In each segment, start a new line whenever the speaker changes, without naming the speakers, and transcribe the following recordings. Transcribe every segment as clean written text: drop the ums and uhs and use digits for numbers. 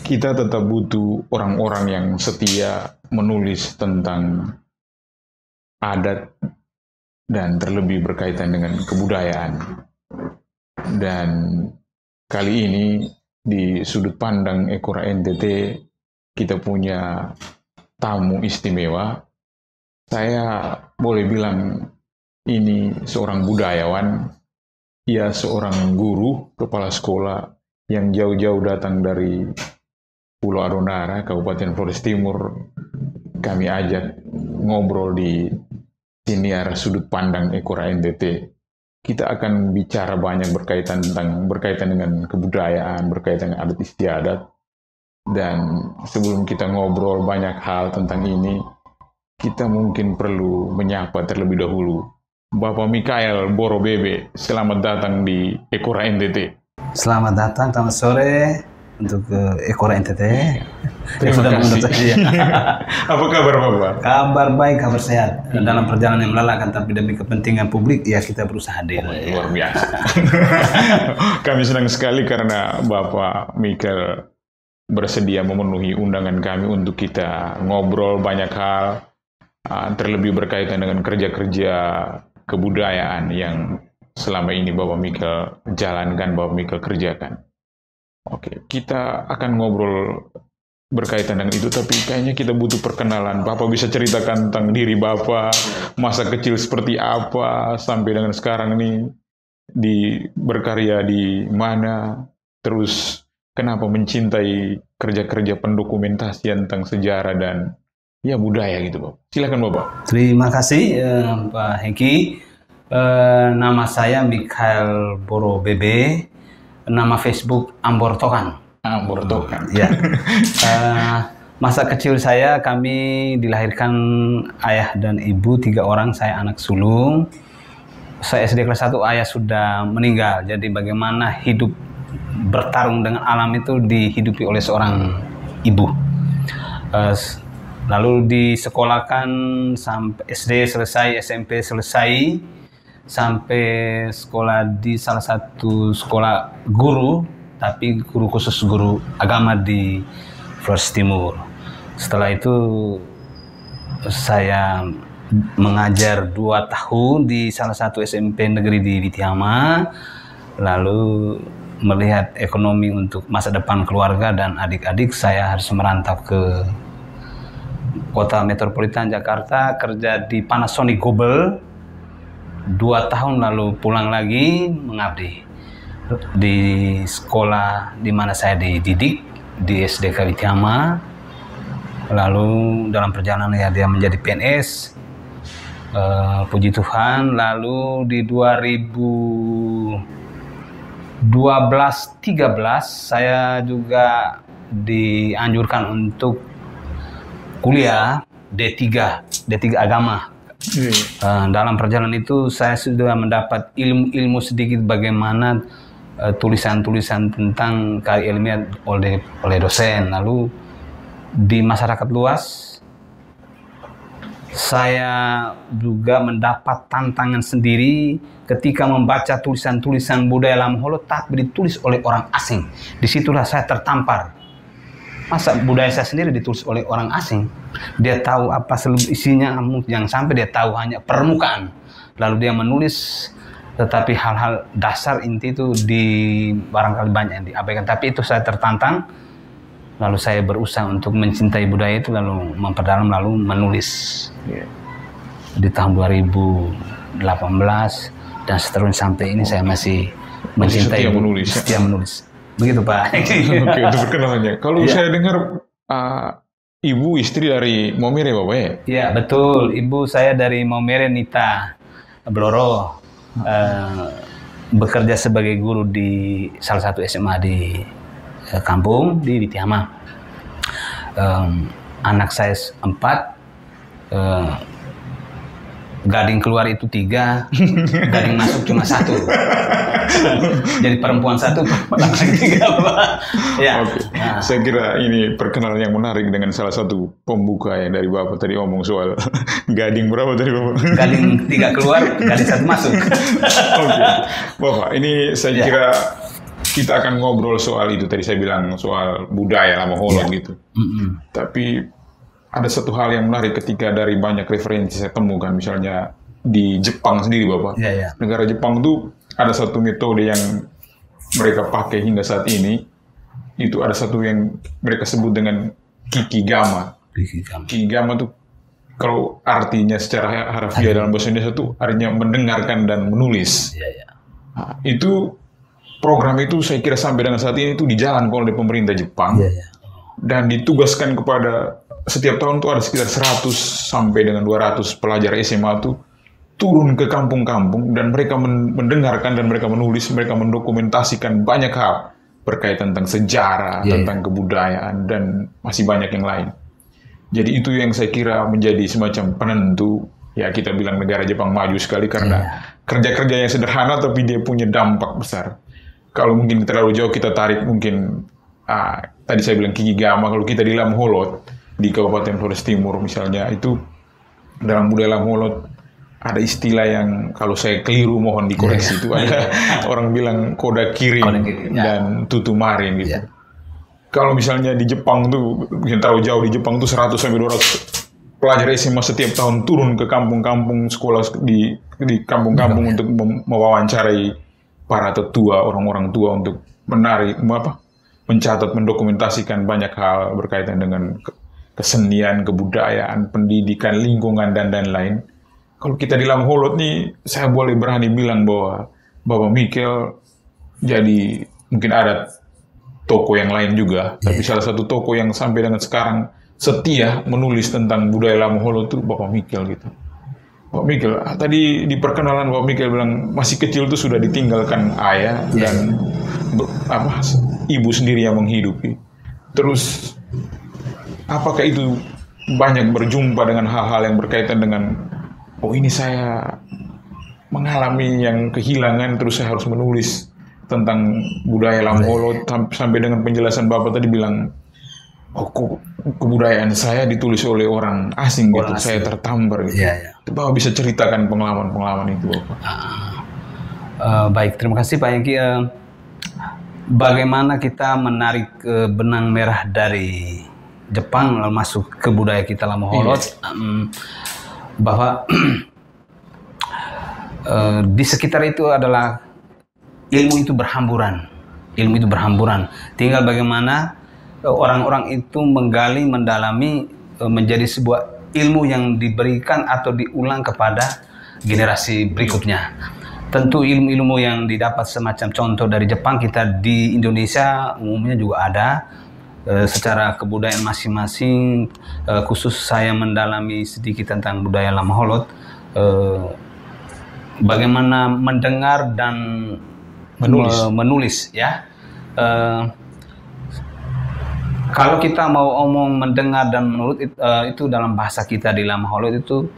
kita tetap butuh orang-orang yang setia menulis tentang adat dan terlebih berkaitan dengan kebudayaan. Dan kali ini di sudut pandang Ekora NTT kita punya tamu istimewa. Saya boleh bilang ini seorang budayawan, ia seorang guru, kepala sekolah yang jauh-jauh datang dari Pulau Adonara, Kabupaten Flores Timur. Kami ajak ngobrol di siniar sudut pandang Ekora NTT. Kita akan bicara banyak berkaitan dengan kebudayaan, berkaitan dengan adat istiadat. Dan sebelum kita ngobrol banyak hal tentang ini, kita mungkin perlu menyapa terlebih dahulu Bapak Mikael Borobebe. Selamat datang di Ekora NTT.
Selamat datang, selamat sore untuk Ekora NTT.
Terima kasih. Apa kabar Bapak?
Kabar baik, kabar sehat. Dalam perjalanan yang melelahkan tapi demi kepentingan publik, ya kita berusaha hadir.
Luar biasa. Kami senang sekali karena Bapak Mikael bersedia memenuhi undangan kami untuk kita ngobrol banyak hal, terlebih berkaitan dengan kerja-kerja kebudayaan yang selama ini Bapak Mikael jalankan, Bapak Mikael kerjakan. Oke, kita akan ngobrol berkaitan dengan itu, tapi kayaknya kita butuh perkenalan. Bapak bisa ceritakan tentang diri Bapak, masa kecil seperti apa, sampai dengan sekarang ini berkarya di mana, terus kenapa mencintai kerja-kerja pendokumentasian tentang sejarah dan ya budaya gitu, Bapak. Silakan Bapak.
Terima kasih Pak Hengki. Nama saya Mikael Borobebe. Nama Facebook Ambor Tokan.
Ambor Tokan.
Ya. Masa kecil saya, kami dilahirkan ayah dan ibu, 3 orang, saya anak sulung. Saya SD kelas 1, ayah sudah meninggal. Jadi bagaimana hidup bertarung dengan alam itu dihidupi oleh seorang ibu. Lalu disekolahkan sampai SD selesai, SMP selesai, sampai sekolah di salah satu sekolah guru, tapi guru khusus guru agama di Flores Timur. Setelah itu saya mengajar 2 tahun di salah satu SMP negeri di Witiama, lalu melihat ekonomi untuk masa depan keluarga dan adik-adik, saya harus merantau ke kota metropolitan Jakarta, kerja di Panasonic Gobel 2 tahun, lalu pulang lagi mengabdi di sekolah di mana saya dididik, di SDK Witiama. Lalu dalam perjalanan ya dia menjadi PNS, puji Tuhan. Lalu di 2012-13 saya juga dianjurkan untuk kuliah D3 agama. Dalam perjalanan itu saya sudah mendapat ilmu sedikit bagaimana tulisan-tulisan tentang karya ilmiah oleh dosen. Lalu di masyarakat luas saya juga mendapat tantangan sendiri ketika membaca tulisan-tulisan budaya Lamholo tapi ditulis oleh orang asing. Disitulah saya tertampar. Masa budaya saya sendiri ditulis oleh orang asing? Dia tahu apa seluruh isinya, yang sampai dia tahu hanya permukaan. Lalu dia menulis, tetapi hal-hal dasar inti itu barangkali banyak yang diabaikan. Tapi itu saya tertantang, lalu saya berusaha untuk mencintai budaya itu, lalu memperdalam, lalu menulis. Di tahun 2018 dan seterusnya sampai ini saya masih mencintai setia menulis. Begitu Pak.
Oke, itu perkenalannya. Kalau saya dengar ibu istri dari Maumere Bapak ya?
Iya betul, ibu saya dari Maumere, Nita Bloro, bekerja sebagai guru di salah satu SMA di kampung di Witiama. Anak saya 4, gading keluar itu 3, gading masuk cuma 1. Jadi perempuan 1, laki 3 Pak. Ya.
Oke. Saya kira ini perkenalan yang menarik dengan salah satu pembuka yang dari Bapak tadi ngomong soal gading berapa tadi Bapak?
Gading 3 keluar, gading 1 masuk.
Oke. Bapak, ini saya kira kita akan ngobrol soal itu. Tadi saya bilang soal budaya lama Holland gitu. Tapi ada satu hal yang menarik ketika dari banyak referensi saya temukan, misalnya di Jepang sendiri, Bapak. Negara Jepang tuh ada satu metode yang mereka pakai hingga saat ini. Itu ada satu yang mereka sebut dengan Kikigama. Kikigama tuh kalau artinya secara harfiah dalam bahasa Indonesia itu artinya mendengarkan dan menulis. Nah, itu program itu saya kira sampai dengan saat ini itu dijalankan oleh pemerintah Jepang dan ditugaskan kepada setiap tahun tuh ada sekitar 100 sampai dengan 200 pelajar SMA tuh turun ke kampung-kampung dan mereka mendengarkan dan mereka menulis, mereka mendokumentasikan banyak hal berkaitan tentang sejarah, tentang kebudayaan dan masih banyak yang lain. Jadi itu yang saya kira menjadi semacam penentu, ya kita bilang negara Jepang maju sekali karena kerja-kerja yang sederhana tapi dia punya dampak besar. Kalau mungkin terlalu jauh kita tarik mungkin, tadi saya bilang Kikigama, kalau kita di Lam Holot, di Kabupaten Flores Timur misalnya, itu dalam budaya Lam Holot ada istilah yang kalau saya keliru mohon dikoreksi, itu ada orang bilang koda kirim dan tutu marin gitu. Kalau misalnya di Jepang tuh, mungkin terlalu jauh di Jepang tuh 100 sampai 200 pelajar SMA setiap tahun turun ke kampung-kampung sekolah di kampung-kampung untuk mewawancarai para tetua, orang-orang tua untuk mencatat, mendokumentasikan banyak hal berkaitan dengan kesenian, kebudayaan, pendidikan, lingkungan dan lain-lain. Kalau kita di Lam Holot nih, saya boleh berani bilang bahwa Bapak Mikel jadi mungkin ada toko yang lain juga, tapi salah satu toko yang sampai dengan sekarang setia menulis tentang budaya Lam Holot itu Bapak Mikel gitu. Bapak Mikel, tadi di perkenalan Bapak Mikel bilang masih kecil tuh sudah ditinggalkan ayah dan ibu sendiri yang menghidupi. Terus apakah itu banyak berjumpa dengan hal-hal yang berkaitan dengan ini saya mengalami yang kehilangan terus saya harus menulis tentang budaya Lam Holot sampai dengan penjelasan Bapak tadi bilang kebudayaan saya ditulis oleh orang asing gitu, saya tertampar gitu. Bapak bisa ceritakan pengalaman-pengalaman itu, Bapak?
Baik, terima kasih Pak Yengki. Bagaimana kita menarik benang merah dari Jepang lalu masuk ke budaya kita Lam Holot, bahwa di sekitar itu adalah ilmu itu berhamburan. Tinggal bagaimana orang-orang itu menggali, mendalami, menjadi sebuah ilmu yang diberikan atau diulang kepada generasi berikutnya. Tentu ilmu-ilmu yang didapat semacam contoh dari Jepang, kita di Indonesia umumnya juga ada. Secara kebudayaan masing-masing, khusus saya mendalami sedikit tentang budaya Lam Holot, bagaimana mendengar dan menulis ya. Kalau kita mau omong mendengar dan menulis itu dalam bahasa kita di Lam Holot itu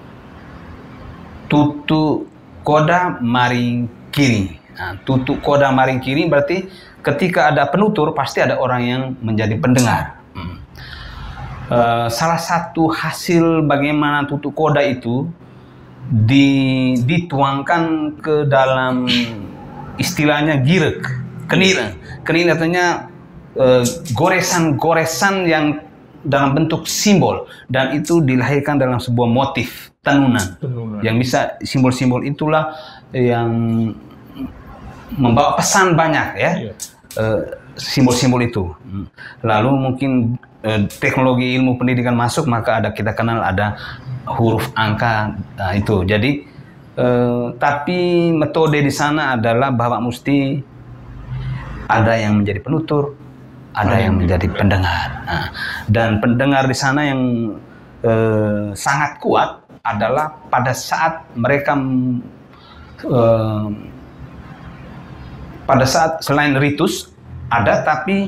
tutu koda maring kiri. Nah, tutu koda maring kiri berarti ketika ada penutur pasti ada orang yang menjadi pendengar. Salah satu hasil bagaimana tutu koda itu dituangkan ke dalam istilahnya girek, kenir artinya goresan-goresan yang dalam bentuk simbol, dan itu dilahirkan dalam sebuah motif tenunan. Yang bisa simbol-simbol itulah yang membawa pesan banyak ya. Simbol-simbol itu. Lalu mungkin teknologi ilmu pendidikan masuk, maka kita kenal ada huruf angka, itu. Jadi tapi metode di sana adalah bahwa mesti ada yang menjadi penutur, ada yang menjadi pendengar. Dan pendengar di sana yang sangat kuat adalah pada saat mereka pada saat selain ritus ada, tapi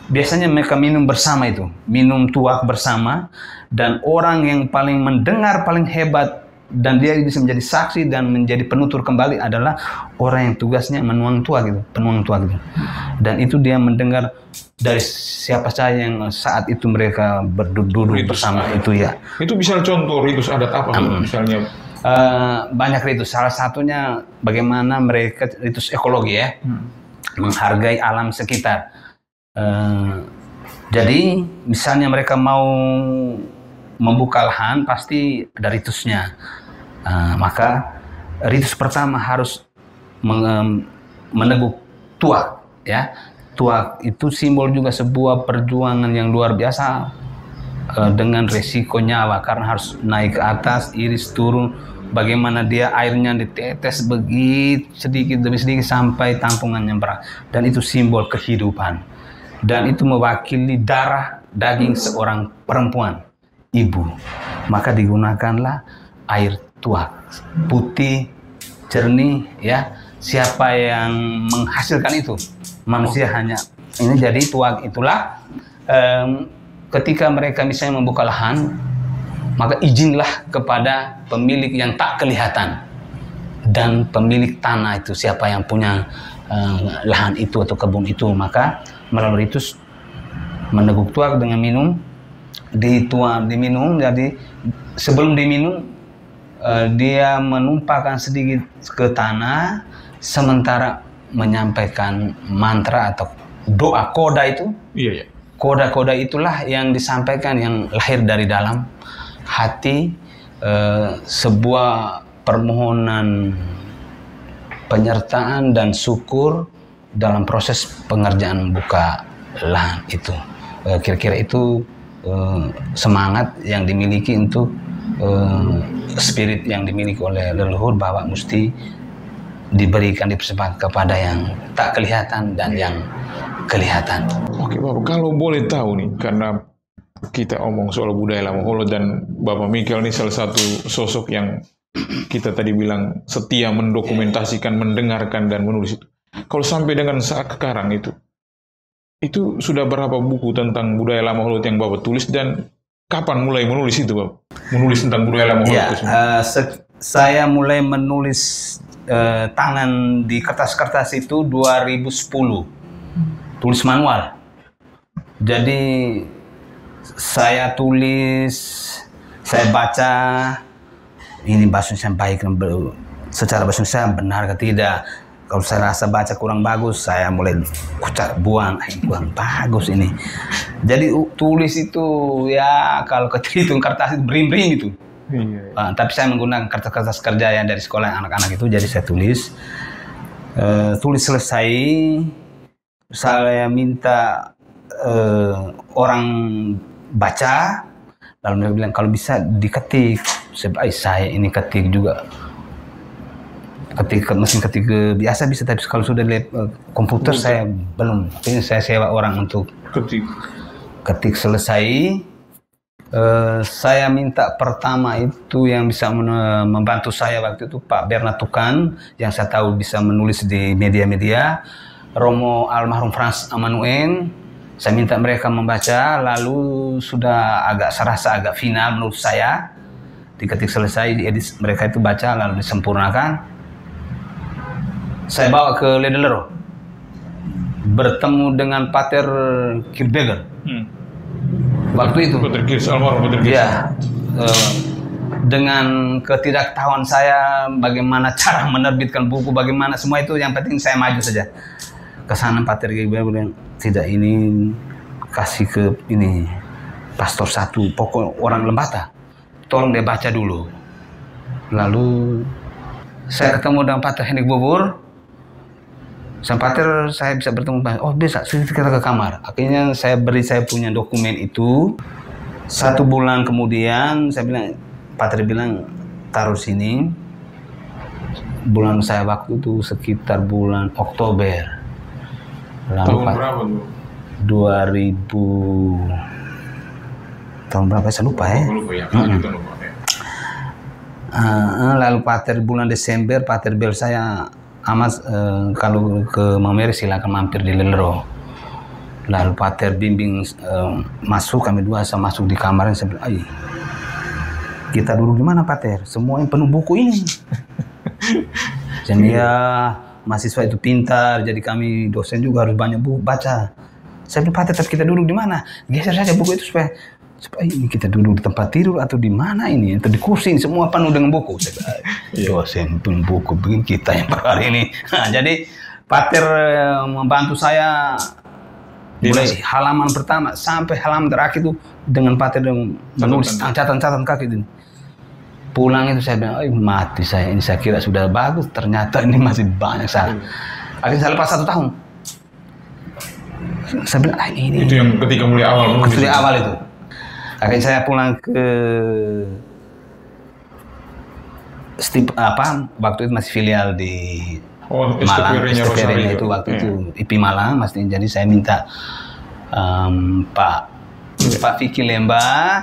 biasanya mereka minum bersama itu, minum tuak bersama, dan orang yang paling mendengar paling hebat dan dia bisa menjadi saksi dan menjadi penutur kembali adalah orang yang tugasnya menuang tuak gitu, penuang tuak gitu. Dan itu dia mendengar dari siapa saja yang saat itu mereka berduduk bersama itu ya.
Itu bisa contoh ritus adat apa misalnya?
Banyak ritus. Salah satunya bagaimana mereka ritus ekologi ya. menghargai alam sekitar. Jadi misalnya mereka mau membuka lahan pasti ada ritusnya. Maka ritus pertama harus meneguk tuak, ya. Tuak itu simbol juga sebuah perjuangan yang luar biasa dengan resiko nyawa karena harus naik ke atas, iris turun, bagaimana dia airnya ditetes begitu sedikit demi sedikit sampai tampungannya berat, dan itu simbol kehidupan dan itu mewakili darah daging seorang perempuan, ibu. Maka digunakanlah air tuak putih jernih, ya. Siapa yang menghasilkan itu? Manusia hanya ini. Jadi tuak itulah ketika mereka misalnya membuka lahan, maka izinlah kepada pemilik yang tak kelihatan dan pemilik tanah itu, siapa yang punya lahan itu atau kebun itu, maka melalui ritus meneguk tuak dengan minum, diminum. Jadi sebelum diminum dia menumpahkan sedikit ke tanah sementara menyampaikan mantra atau doa koda itu.
Iya.
Koda-koda itulah yang disampaikan, yang lahir dari dalam hati, sebuah permohonan penyertaan dan syukur dalam proses pengerjaan buka lahan itu. Kira-kira itu semangat yang dimiliki untuk spirit yang dimiliki oleh leluhur, bahwa mesti diberikan, dipersembahkan kepada yang tak kelihatan dan yang kelihatan.
Oke Bapak, kalau boleh tahu nih, karena kita omong soal budaya Lamaholo dan Bapak Michael ini salah satu sosok yang kita tadi bilang setia mendokumentasikan, mendengarkan dan menulis itu. Kalau sampai dengan saat sekarang itu sudah berapa buku tentang budaya Lamaholo yang Bapak tulis, dan kapan mulai menulis itu Bapak? Menulis tentang budaya Lamaholo
ya,
itu semua?
Saya mulai menulis tangan di kertas-kertas itu 2010, tulis manual. Jadi saya tulis, saya baca, ini bahasa Indonesia baik, secara bahasa Indonesia benar atau tidak. Kalau saya rasa baca kurang bagus, saya mulai buang bagus ini. Jadi tulis itu ya kalau kehitung kertas itu bering-bering itu. Iya. Tapi saya menggunakan kertas-kertas kerja yang dari sekolah anak-anak itu, jadi saya tulis. Tulis selesai, saya minta orang baca, lalu mereka bilang kalau bisa diketik. Saya ini ketik juga, mesin ketik biasa bisa, tapi kalau sudah lihat komputer saya belum. Ini saya sewa orang untuk ketik selesai. Saya minta pertama itu yang bisa membantu saya waktu itu Pak Bernard Tukan, yang saya tahu bisa menulis di media-media, Romo almarhum Frans Amanuen. Saya minta mereka membaca, lalu sudah agak serasa agak final menurut saya, diketik selesai, diedit, mereka itu baca lalu disempurnakan. Saya bawa ke Ledelero, bertemu dengan Pater Kierkegaard. Waktu itu, ya, dengan ketidaktahuan saya bagaimana cara menerbitkan buku, bagaimana semua itu, yang penting saya maju saja. Ke sana Pater Kierkegaard bilang, tidak, ini kasih ke ini pastor satu, pokok orang Lembata, tolong dia baca dulu. Lalu saya ketemu dengan Pater Henrik Bobur. Sang Pater saya bisa bertemu, oh bisa, kita ke kamar. Akhirnya saya punya dokumen itu. 1 bulan kemudian saya bilang, Pater bilang taruh sini. Bulan saya waktu itu sekitar bulan Oktober. Lalu
tahun berapa tuh?
2000. Tahun berapa saya lupa ya. Lalu Pater bulan Desember, Pater bel saya, Amas, kalau ke Maumere silakan mampir di Lelero. Lalu Pater bimbing masuk, kami dua saya masuk di kamarnya, saya bilang, ay, kita duduk di mana Pater? Semua yang penuh buku ini. Jadi ya mahasiswa itu pintar, jadi kami dosen juga harus banyak buku baca. Saya bilang, Pater, tapi kita duduk di mana? Geser saja buku itu supaya ini kita duduk di tempat tidur atau di mana ini, atau di kursi, semua penuh dengan buku. Saya bilang, dosen penuh buku, begini kita yang per hari ini. Nah, jadi Pater membantu saya mulai halaman pertama sampai halaman terakhir itu dengan Pater menulis catatan kaki itu. Pulang itu saya bilang, mati saya ini, saya kira sudah bagus, ternyata ini masih banyak salah. Akhirnya saya lepas 1 tahun. Saya bilang, ini.
Itu yang ketika mulai awal.
Mulai awal itu. Akhirnya saya pulang ke waktu itu masih filial di Malang, STPR-nya itu waktu itu IP Malang, jadi saya minta Pak Vicky Lemba.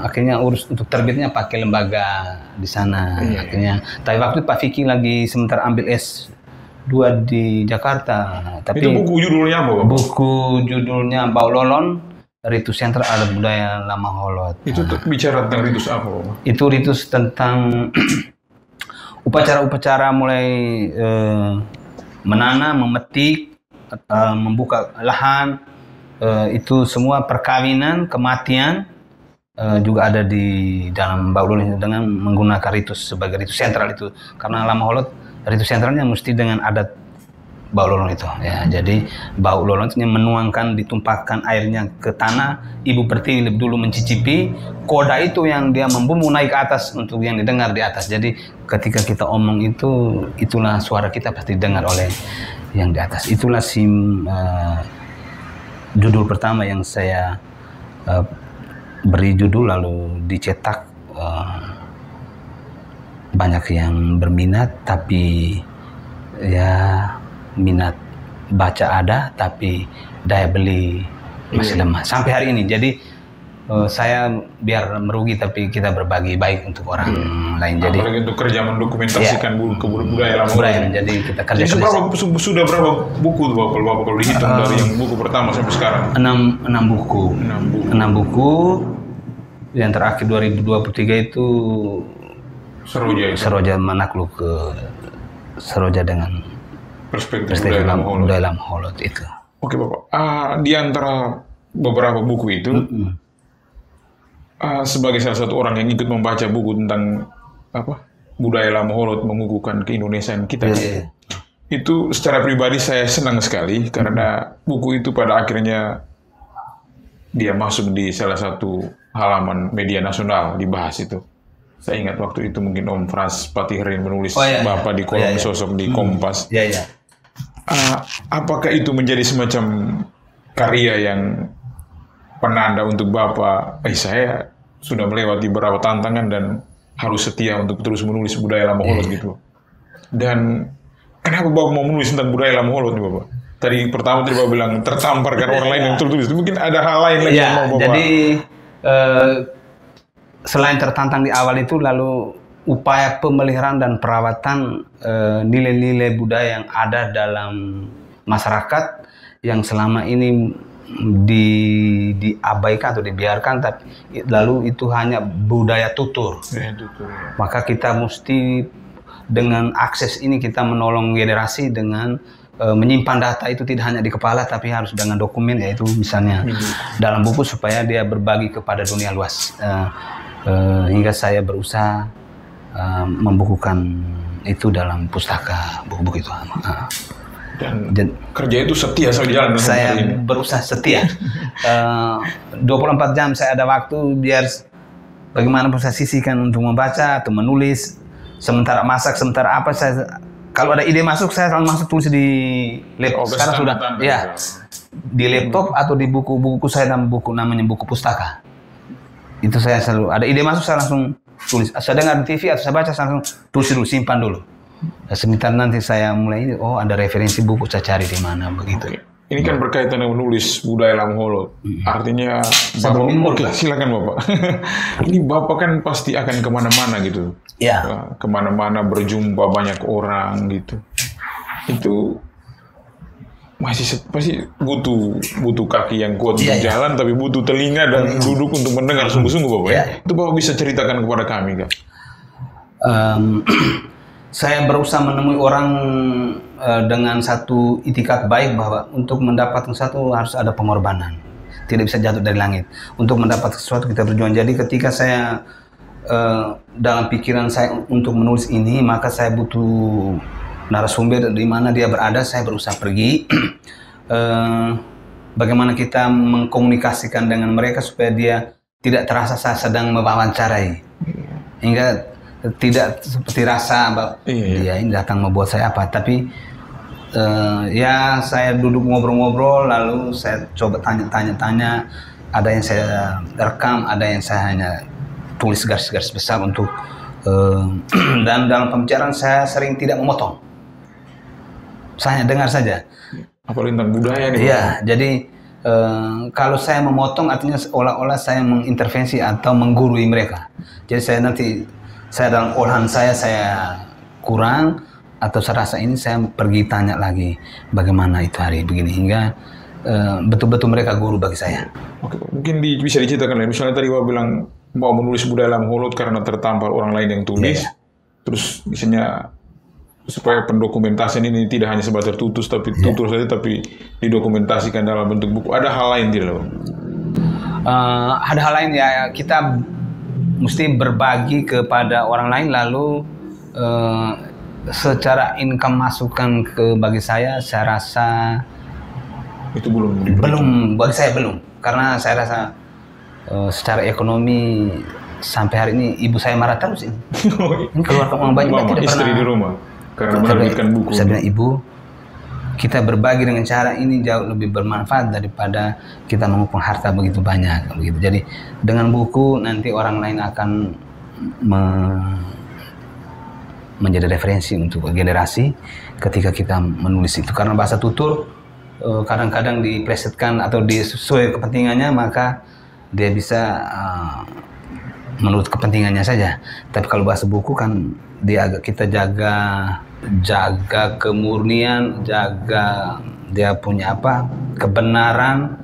Akhirnya urus untuk terbitnya pakai lembaga di sana. Akhirnya, tapi waktu Pak Vicky lagi sementara ambil S2 di Jakarta. Tapi
itu buku judulnya apa, Bapak?
Buku judulnya Bau Lolon, Ritus Sentral Adat Budaya Lama Holot.
Itu bicara tentang ritus apa, Bapak? Itu
ritus tentang upacara-upacara mulai menanam, memetik, membuka lahan, itu semua perkawinan, kematian. Juga ada di dalam Bau Lolon dengan menggunakan ritus sebagai ritus sentral itu, karena Lama Holot ritus sentralnya mesti dengan adat Bau Lolon itu ya. Jadi Bau Lolon itu menuangkan, ditumpahkan airnya ke tanah, ibu pertiwi lebih dulu mencicipi, koda itu yang dia membumbung naik ke atas untuk yang didengar di atas. Jadi ketika kita omong itu, itulah suara kita pasti didengar oleh yang di atas. Itulah judul pertama yang saya beri judul, lalu dicetak. Banyak yang berminat, tapi ya minat baca ada, tapi daya beli masih lemah sampai hari ini. Jadi saya biar merugi, tapi kita berbagi baik untuk orang lain. Jadi
apalagi untuk kerja mendokumentasikan budaya Lama Holot.
Jadi kita kerja.
Sudah berapa buku tuh, Bapak kalau dihitung dari yang buku pertama sampai sekarang? 6
buku. 6 buku. Yang terakhir 2023 itu Seroja menakluk ke Seroja dengan perspektif budaya Lama Holot itu.
Oke, Bapak. Di antara beberapa buku itu, sebagai salah satu orang yang ikut membaca buku tentang budaya Lama Holot mengukuhkan keindonesiaan kita, itu secara pribadi saya senang sekali karena buku itu pada akhirnya dia masuk di salah satu halaman media nasional dibahas itu. Saya ingat waktu itu mungkin Om Frans Patihrin menulis Bapak di kolom sosok di Kompas. Apakah itu menjadi semacam karya yang penanda untuk Bapak, saya sudah melewati beberapa tantangan dan harus setia untuk terus menulis budaya Lama Holot gitu. Dan kenapa Bapak mau menulis tentang budaya Lama Holot nih, Bapak? Tadi pertama Bapak bilang tertampar karena orang lain yang tertulis. Mungkin ada hal lain lagi yang mau Bapak.
Jadi selain tertantang di awal itu, lalu upaya pemeliharaan dan perawatan nilai-nilai budaya yang ada dalam masyarakat yang selama ini diabaikan atau dibiarkan, tapi lalu itu hanya budaya tutur. Maka kita mesti dengan akses ini kita menolong generasi dengan menyimpan data itu tidak hanya di kepala, tapi harus dengan dokumen, yaitu misalnya dalam buku supaya dia berbagi kepada dunia luas. Hingga saya berusaha membukukan itu dalam pustaka buku-buku itu.
Dan kerja itu setia sampai jalan.
Saya berusaha setia. 24 jam saya ada waktu, biar bagaimanapun saya sisihkan untuk membaca atau menulis. Sementara masak, sementara apa, saya kalau ada ide masuk, saya selalu masuk tulis di laptop. Sekarang sudah di laptop atau di buku-buku saya, dalam buku namanya buku pustaka. Itu saya selalu ada ide masuk, saya langsung tulis. Saya dengar di TV atau saya baca, saya langsung tulis dulu, simpan dulu. Sebentar nanti saya mulai ini, ada referensi buku, saya cari di mana begitu.
Ini kan berkaitan dengan menulis budaya Lama Holot. Artinya, silakan Bapak. Ini Bapak kan pasti akan kemana-mana gitu. Kemana-mana berjumpa banyak orang gitu. Itu masih pasti butuh kaki yang kuat untuk jalan, tapi butuh telinga dan duduk untuk mendengar sungguh-sungguh, Bapak. Itu Bapak bisa ceritakan kepada kami, Kak?
Saya berusaha menemui orang dengan satu itikat baik bahwa untuk mendapatkan sesuatu harus ada pengorbanan. Tidak bisa jatuh dari langit. Untuk mendapatkan sesuatu kita berjuang. Jadi ketika saya dalam pikiran saya untuk menulis ini, maka saya butuh narasumber di mana dia berada, saya berusaha pergi. Bagaimana kita mengkomunikasikan dengan mereka supaya dia tidak terasa saya sedang mewawancarai, hingga tidak seperti rasa dia ini datang membuat saya apa. Tapi ya saya duduk ngobrol-ngobrol, lalu saya coba tanya-tanya. Ada yang saya rekam, ada yang saya hanya tulis garis-garis besar untuk dan dalam pembicaraan saya sering tidak memotong. Saya hanya dengar saja.
Apalagi tentang budaya nih.
Iya, jadi kalau saya memotong artinya seolah-olah saya mengintervensi atau menggurui mereka. Jadi saya dalam olahan saya kurang, atau saya rasa ini saya pergi tanya lagi bagaimana itu hari begini, hingga betul-betul mereka guru bagi saya.
Oke, mungkin bisa diceritakan lah. Misalnya tadi Bapak bilang mau menulis budaya Lam Holot karena tertampar orang lain yang tulis, terus misalnya supaya pendokumentasian ini tidak hanya sebatas tutur saja, tapi didokumentasikan dalam bentuk buku. Ada hal lain tidak, Bang?
Ada hal lain ya, kita mesti berbagi kepada orang lain, lalu secara income masukan bagi saya rasa
itu belum
bagi saya belum, karena saya rasa secara ekonomi sampai hari ini ibu saya marah terus ini. Ini keluar uang banyak, tidak
istri
pernah
di rumah karena menerbitkan buku.
Saya bilang, ibu, kita berbagi dengan cara ini jauh lebih bermanfaat daripada kita mengumpul harta begitu banyak, begitu. Jadi dengan buku nanti orang lain akan menjadi referensi untuk generasi ketika kita menulis itu. Karena bahasa tutur kadang-kadang diplesetkan atau sesuai kepentingannya, maka dia bisa menurut kepentingannya saja. Tapi kalau bahasa buku kan kita jaga kemurnian, jaga dia punya kebenaran,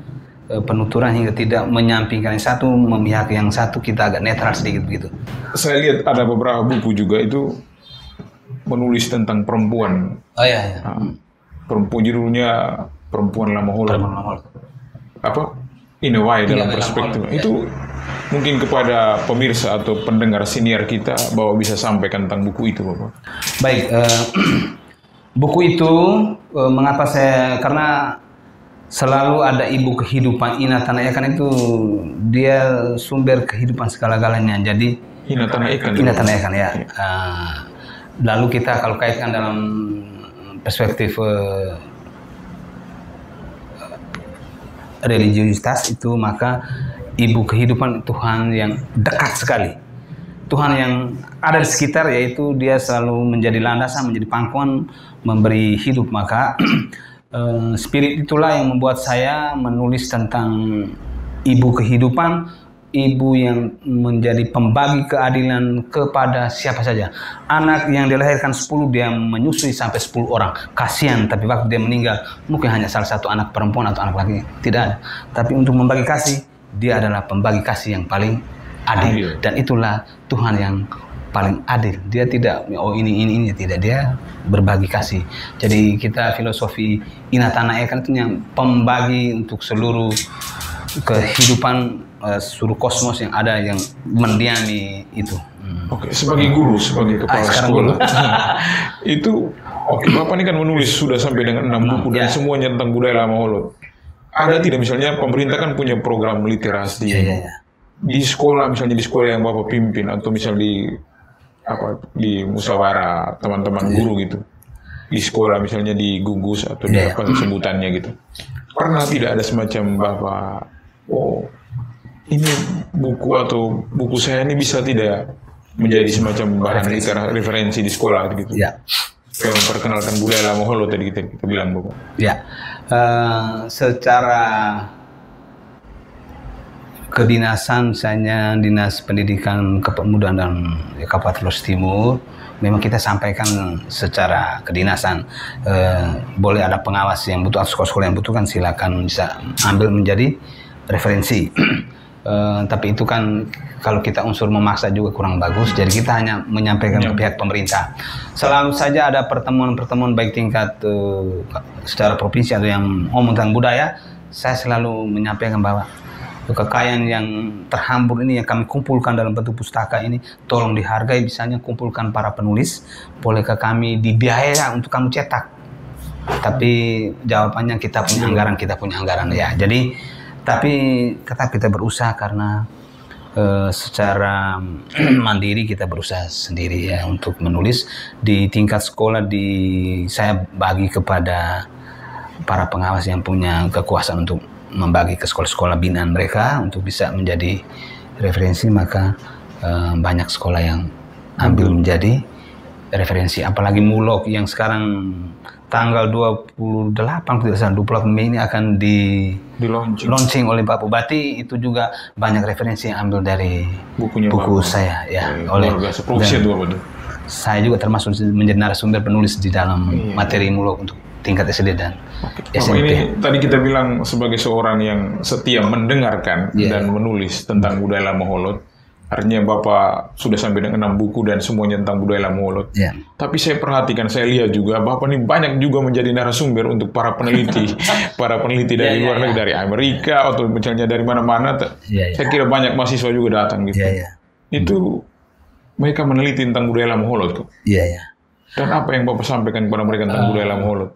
penuturan, hingga tidak menyampingkan yang satu, memihak yang satu, kita agak netral sedikit begitu.
Saya lihat ada beberapa buku juga itu menulis tentang perempuan.
Oh iya.
Perempuan, judulnya Perempuan Lam Holot. In a way, dalam perspektif itu mungkin kepada pemirsa atau pendengar senior kita bahwa bisa sampaikan tentang buku itu, Bapak.
Baik, buku itu mengapa karena selalu ada ibu kehidupan, Ina Tanah Ikan itu dia sumber kehidupan segala-galanya. Jadi
Ina Tanah Ikan
ya. Lalu kita kalau kaitkan dalam perspektif religiusitas itu, maka ibu kehidupan Tuhan yang dekat sekali, Tuhan yang ada di sekitar, yaitu dia selalu menjadi landasan, menjadi pangkuan, memberi hidup. Maka spirit itulah yang membuat saya menulis tentang ibu kehidupan, ibu yang menjadi pembagi keadilan kepada siapa saja. Anak yang dilahirkan 10, dia menyusui sampai 10 orang. Kasihan, tapi waktu dia meninggal, mungkin hanya salah satu anak perempuan atau anak laki. Tidak ada. Tapi untuk membagi kasih, dia adalah pembagi kasih yang paling adil. Dan itulah Tuhan yang paling adil. Dia tidak, ini, tidak. Dia berbagi kasih. Jadi kita filosofi Ina Tanah Ikan itu yang pembagi untuk seluruh kehidupan, seluruh kosmos yang ada, yang mendiami itu.
Oke, sebagai guru, sebagai kepala sekolah, itu Bapak ini kan menulis sudah sampai dengan 6 buku dan semuanya tentang budaya Lam Holot. Ada tidak misalnya pemerintah kan punya program literasi di sekolah, misalnya di sekolah yang Bapak pimpin, atau misal di musyawarah teman-teman guru gitu, di sekolah misalnya di gugus atau di apa sebutannya gitu, pernah tidak ada semacam Bapak, ini buku saya ini bisa tidak menjadi semacam bahan referensi di sekolah gitu? Ya. Kayak memperkenalkan budaya Lam Holot tadi kita bilang, Bapak.
Ya, secara kedinasan, misalnya Dinas Pendidikan Kepemudaan dan Kabupaten Flores Timur, memang kita sampaikan secara kedinasan. Boleh ada pengawas yang butuh atau sekolah-sekolah yang butuhkan, silakan bisa ambil menjadi referensi. Tapi itu kan kalau kita unsur memaksa juga kurang bagus, jadi kita hanya menyampaikan ke pihak pemerintah. Selalu saja ada pertemuan-pertemuan baik tingkat secara provinsi atau yang ngomong tentang budaya, saya selalu menyampaikan bahwa kekayaan yang terhambur ini yang kami kumpulkan dalam bentuk pustaka ini, tolong dihargai, misalnya kumpulkan para penulis, bolehkah kami dibiayai untuk kamu cetak? Tapi jawabannya kita punya anggaran ya. Jadi tapi tetap kita berusaha karena secara mandiri kita berusaha sendiri ya untuk menulis. Di tingkat sekolah saya bagi kepada para pengawas yang punya kekuasaan untuk membagi ke sekolah-sekolah binaan mereka untuk bisa menjadi referensi, maka banyak sekolah yang ambil menjadi referensi. Apalagi Mulok yang sekarang tanggal 28 Mei ini akan di launching oleh Pak Bupati, itu juga banyak referensi yang ambil dari buku saya ya. Oleh saya juga termasuk menjadi narasumber penulis di dalam materi Mulok untuk tingkat SD dan SMP.
Ini tadi kita bilang sebagai seorang yang setia mendengarkan dan menulis tentang budaya Lama Holot. Artinya Bapak sudah sampai dengan 6 buku dan semuanya tentang budaya Lama Holot. Tapi saya perhatikan, saya lihat juga Bapak ini banyak juga menjadi narasumber untuk para peneliti, dari luar negeri, dari Amerika atau misalnya dari mana-mana. Saya kira banyak mahasiswa juga datang gitu. Itu mereka meneliti tentang budaya Lama Holot tuh. Dan apa yang Bapak sampaikan kepada mereka tentang budaya Lama Holot?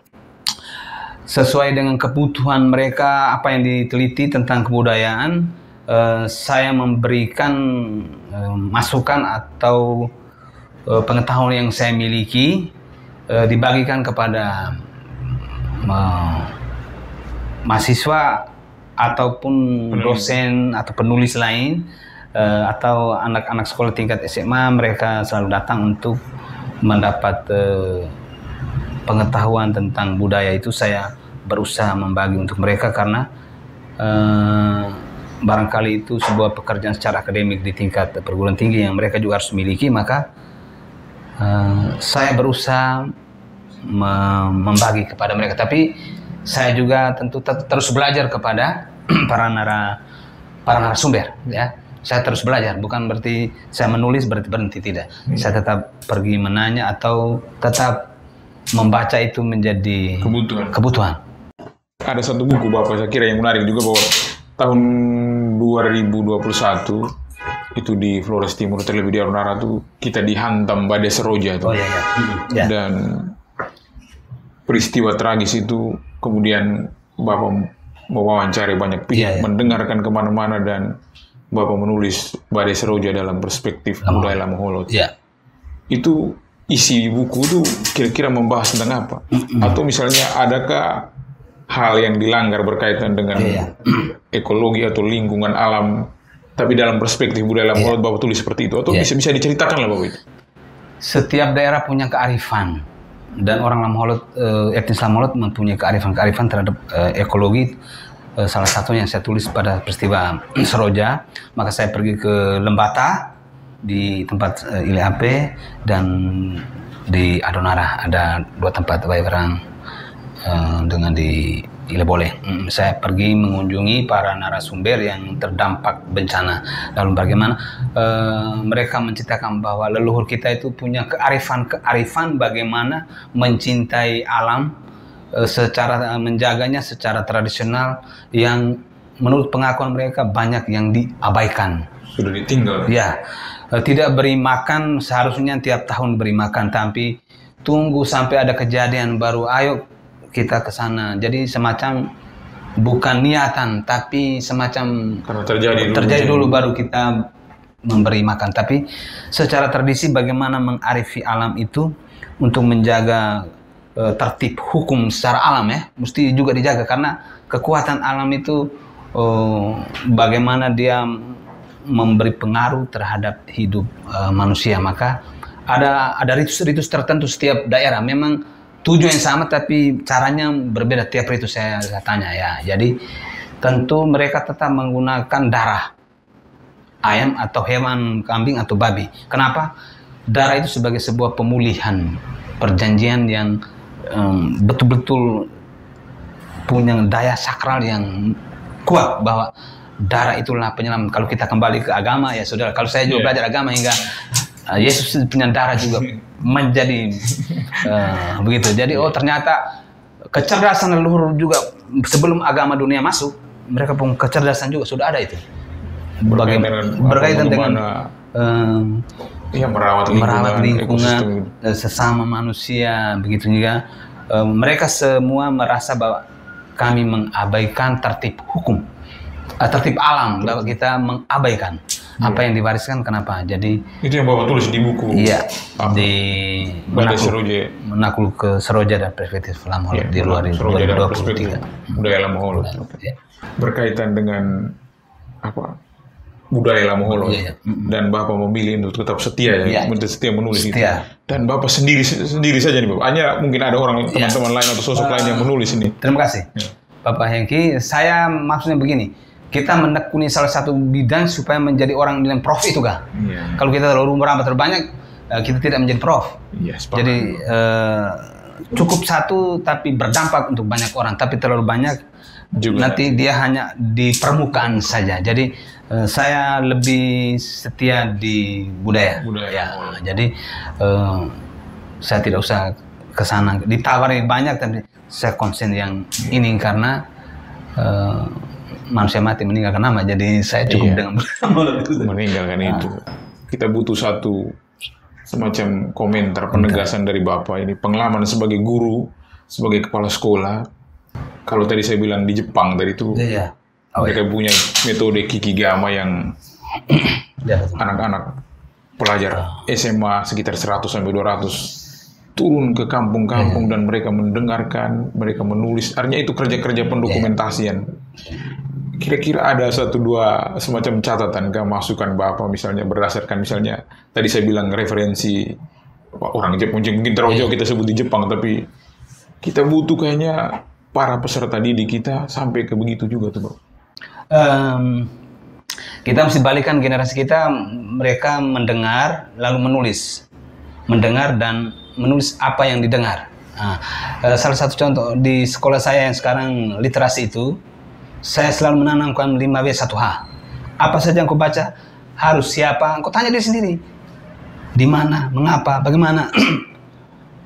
Sesuai dengan kebutuhan mereka, apa yang diteliti tentang kebudayaan, saya memberikan masukan atau pengetahuan yang saya miliki, dibagikan kepada mahasiswa ataupun dosen atau penulis lain, atau anak-anak sekolah tingkat SMA. Mereka selalu datang untuk mendapat pengetahuan tentang budaya itu. Saya berusaha membagi untuk mereka karena barangkali itu sebuah pekerjaan secara akademik di tingkat perguruan tinggi yang mereka juga harus miliki, maka saya berusaha membagi kepada mereka. Tapi saya juga tentu terus belajar kepada para narasumber ya. Saya terus belajar, bukan berarti saya menulis berhenti, tidak. Saya tetap pergi menanya atau tetap membaca, itu menjadi kebutuhan.
Ada satu buku Bapak saya kira yang menarik juga, bahwa tahun 2021 itu di Flores Timur, terlebih di Arunara tuh kita dihantam badai Seroja itu. Dan peristiwa tragis itu kemudian Bapak mewawancari banyak pihak, mendengarkan kemana-mana, dan Bapak menulis badai Seroja dalam perspektif budaya Lama Holot. Itu isi buku itu kira-kira membahas tentang apa? Atau misalnya adakah hal yang dilanggar berkaitan dengan ekologi atau lingkungan alam, tapi dalam perspektif budaya Lama Holot Bapak tulis seperti itu? Atau bisa diceritakan lah Bapak itu?
Setiap daerah punya kearifan, dan orang Lama Holot, etnis Lama Holot mempunyai kearifan terhadap ekologi. Salah satu yang saya tulis pada peristiwa Seroja, maka saya pergi ke Lembata di tempat Ileape, dan di Adonara ada 2 tempat Bayberang dengan di Ilebole. Saya pergi mengunjungi para narasumber yang terdampak bencana. Lalu bagaimana mereka menceritakan bahwa leluhur kita itu punya kearifan bagaimana mencintai alam, secara menjaganya secara tradisional, yang menurut pengakuan mereka banyak yang diabaikan.
Sudah ditinggal.
Tidak beri makan, seharusnya tiap tahun beri makan, tapi tunggu sampai ada kejadian baru ayo kita ke sana. Jadi semacam bukan niatan, tapi semacam
karena terjadi
dulu baru kita memberi makan. Tapi secara tradisi bagaimana mengarifi alam itu untuk menjaga tertib hukum secara alam ya, mesti juga dijaga, karena kekuatan alam itu bagaimana dia memberi pengaruh terhadap hidup manusia. Maka ada ritus-ritus tertentu setiap daerah, memang tujuan yang sama tapi caranya berbeda tiap ritus. Saya tanya ya, jadi tentu mereka tetap menggunakan darah ayam atau hewan kambing atau babi. Kenapa? Darah itu sebagai sebuah pemulihan, perjanjian yang betul-betul punya daya sakral yang kuat, bahwa darah itulah penyelamat. Kalau kita kembali ke agama ya saudara, kalau saya juga belajar agama hingga Yesus punya darah juga menjadi begitu. Jadi ternyata kecerdasan leluhur juga sebelum agama dunia masuk, mereka pun kecerdasan juga sudah ada itu.
Berkaitan dengan merawat
lingkungan sesama manusia, begitu juga mereka semua merasa bahwa kami mengabaikan tertib hukum, tertib alam, bahwa kita mengabaikan apa yang diwariskan. Kenapa? Jadi
itu yang Bapak tulis di buku.
Iya, di Menakluk ke Seroja dan Perspektif Lam Holod di luar 2023.
Budaya Lam Holod. Berkaitan dengan apa? Budaya Lam Holod. Dan Bapak memilih untuk tetap setia setia menulis itu. Dan Bapak sendiri saja nih Bapak. Hanya mungkin ada orang teman-teman lain atau sosok lain yang menulis ini.
Terima kasih. Bapak Hengki, saya maksudnya begini, kita menekuni salah satu bidang supaya menjadi orang yang prof itu kan. Kalau kita terlalu merambah terlalu banyak, kita tidak menjadi prof. Jadi cukup satu tapi berdampak untuk banyak orang, tapi terlalu banyak juga nanti dia hanya di permukaan saja. Jadi saya lebih setia di budaya. Jadi saya tidak usah ke sana. Ditawari banyak tapi saya konsen yang ini karena manusia mati meninggalkan nama, jadi saya cukup dengan
meninggalkan itu. Kita butuh satu semacam komentar penegasan dari Bapak ini, pengalaman sebagai guru, sebagai kepala sekolah. Kalau tadi saya bilang di Jepang tadi itu mereka punya metode Kikigama yang anak-anak pelajar SMA sekitar 100 sampai 200 turun ke kampung-kampung dan mereka mendengarkan, mereka menulis. Artinya itu kerja-kerja pendokumentasian. Kira-kira ada satu dua semacam catatan ke masukan Bapak misalnya berdasarkan misalnya tadi saya bilang referensi orang Jepang, mungkin terlalu jauh kita sebut di Jepang, tapi kita butuh kayaknya para peserta didik kita sampai ke begitu juga tuh Bro.
Kita mesti balikan generasi kita, mereka mendengar lalu menulis, mendengar dan menulis apa yang didengar. Salah satu contoh di sekolah saya yang sekarang literasi itu, saya selalu menanamkan 5W 1H. Apa saja yang kau baca, harus siapa, kau tanya diri sendiri. Di mana, mengapa, bagaimana.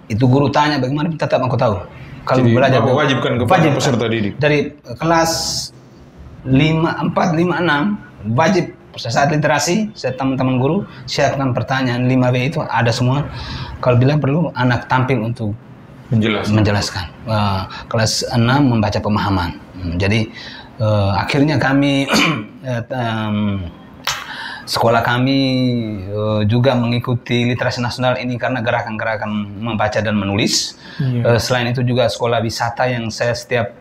Itu guru tanya, bagaimana tetap aku tahu. Kalau
jadi,
belajar,
wajibkan kepada peserta didik.
Dari kelas 4, 5, 6, wajib saat literasi, saya teman-teman guru siapkan pertanyaan 5W itu ada semua. Kalau bilang perlu anak tampil untuk menjelaskan. Kelas 6 membaca pemahaman. Jadi akhirnya kami sekolah kami juga mengikuti literasi nasional ini karena gerakan-gerakan membaca dan menulis. Selain itu juga sekolah wisata yang saya setiap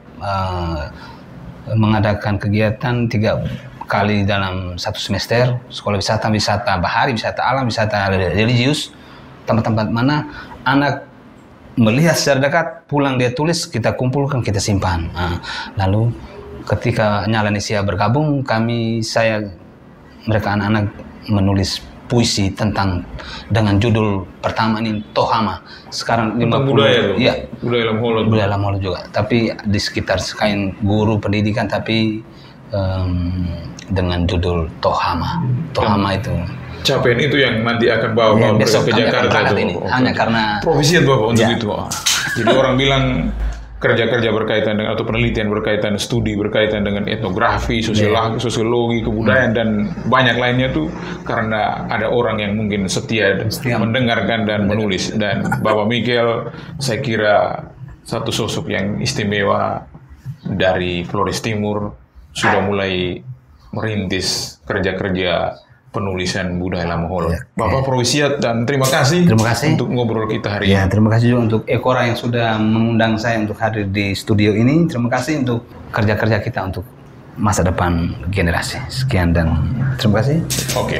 mengadakan kegiatan 3 kali dalam 1 semester. Sekolah wisata, wisata bahari, wisata alam, wisata religius, tempat-tempat mana anak melihat secara dekat, pulang dia tulis, kita kumpulkan, kita simpan. Lalu ketika Nyalanesia bergabung, mereka anak-anak menulis puisi tentang dengan judul pertama ini Tohama. Sekarang 50
budaya budaya Lam Holod.
Budaya Lam Holod juga. Tapi di sekitar kain guru pendidikan, tapi dengan judul Tohama. Tohama itu.
Capaian itu yang nanti akan bawa
besok
ke Jakarta itu.
Hanya karena
profesi Bapak untuk itu. Jadi orang bilang kerja-kerja berkaitan dengan atau penelitian berkaitan studi berkaitan dengan etnografi, sosiologi, kebudayaan dan banyak lainnya tuh karena ada orang yang mungkin setia mendengarkan dan menulis. Dan Bapak Michael saya kira satu sosok yang istimewa dari Flores Timur, sudah mulai merintis kerja-kerja penulisan budaya Lam Holod. Bapak Provisiat dan terima kasih untuk ngobrol kita hari ini.
Terima kasih juga untuk Ekora yang sudah mengundang saya untuk hadir di studio ini. Terima kasih untuk kerja-kerja kita untuk masa depan generasi. Sekian dan terima kasih.
Oke.